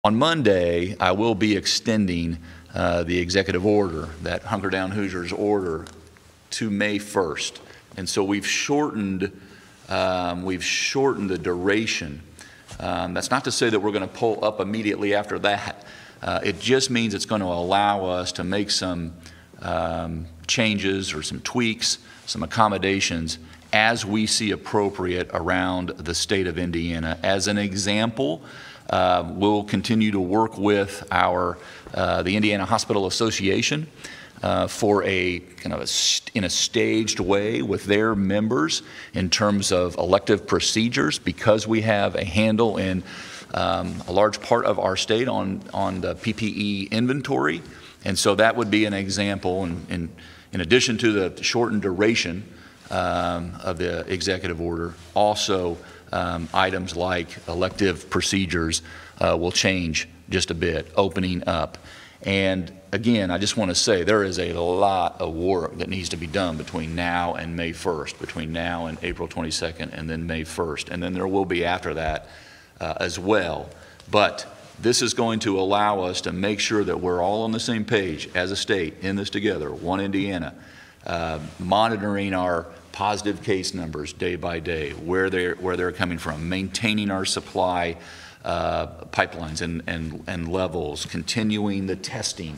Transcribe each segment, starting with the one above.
On Monday, I will be extending the executive order, that Hunker Down Hoosiers order, to May 1st. And so we've shortened the duration. That's not to say that we're going to pull up immediately after that. It just means it's going to allow us to make some changes or some tweaks, some accommodations as we see appropriate around the state of Indiana. As an example, we'll continue to work with the Indiana Hospital Association for a kind of in a staged way with their members in terms of elective procedures, because we have a handle in a large part of our state on the PPE inventory. And so that would be an example, in addition to the shortened duration of the executive order. Also, items like elective procedures will change just a bit, opening up. And again, I just want to say there is a lot of work that needs to be done between now and May 1st, between now and April 22nd, and then May 1st. And then there will be after that as well. But this is going to allow us to make sure that we're all on the same page as a state in this together, one Indiana, monitoring our positive case numbers day by day, where they're coming from, maintaining our supply pipelines and levels, continuing the testing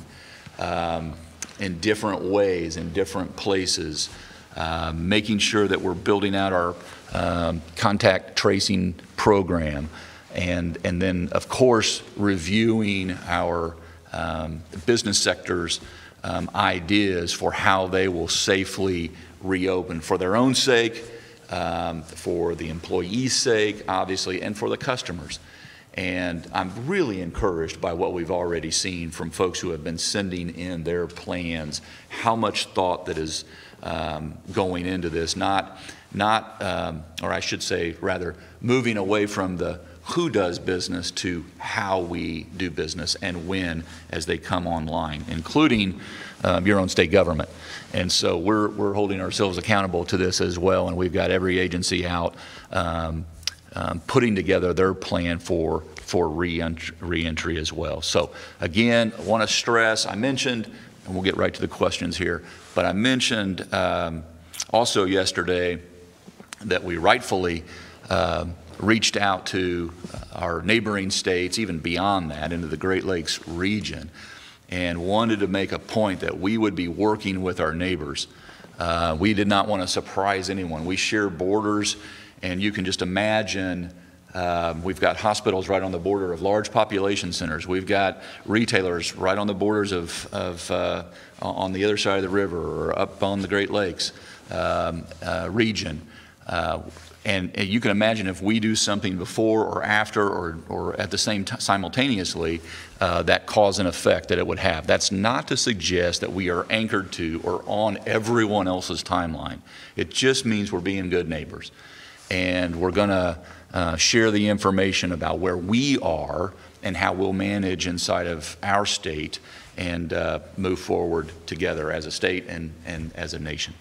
in different ways, in different places, making sure that we're building out our contact tracing program, and then, of course, reviewing our business sectors' ideas for how they will safely reopen for their own sake, for the employees' sake, obviously, and for the customers. And I'm really encouraged by what we've already seen from folks who have been sending in their plans, how much thought that is going into this, or I should say, rather, moving away from the who does business to how we do business and when as they come online, including your own state government. And so we're holding ourselves accountable to this as well, and we've got every agency out putting together their plan for re-entry as well. So again, I want to stress, I mentioned, and we'll get right to the questions here, but I mentioned also yesterday that we rightfully reached out to our neighboring states, even beyond that, into the Great Lakes region, and wanted to make a point that we would be working with our neighbors. We did not want to surprise anyone. We share borders, and you can just imagine we've got hospitals right on the border of large population centers. We've got retailers right on the borders on the other side of the river or up on the Great Lakes region. And you can imagine if we do something before or after or at the same time simultaneously, that cause and effect that it would have. That's not to suggest that we are anchored to or on everyone else's timeline. It just means we're being good neighbors. And we're going to share the information about where we are and how we'll manage inside of our state and move forward together as a state and as a nation.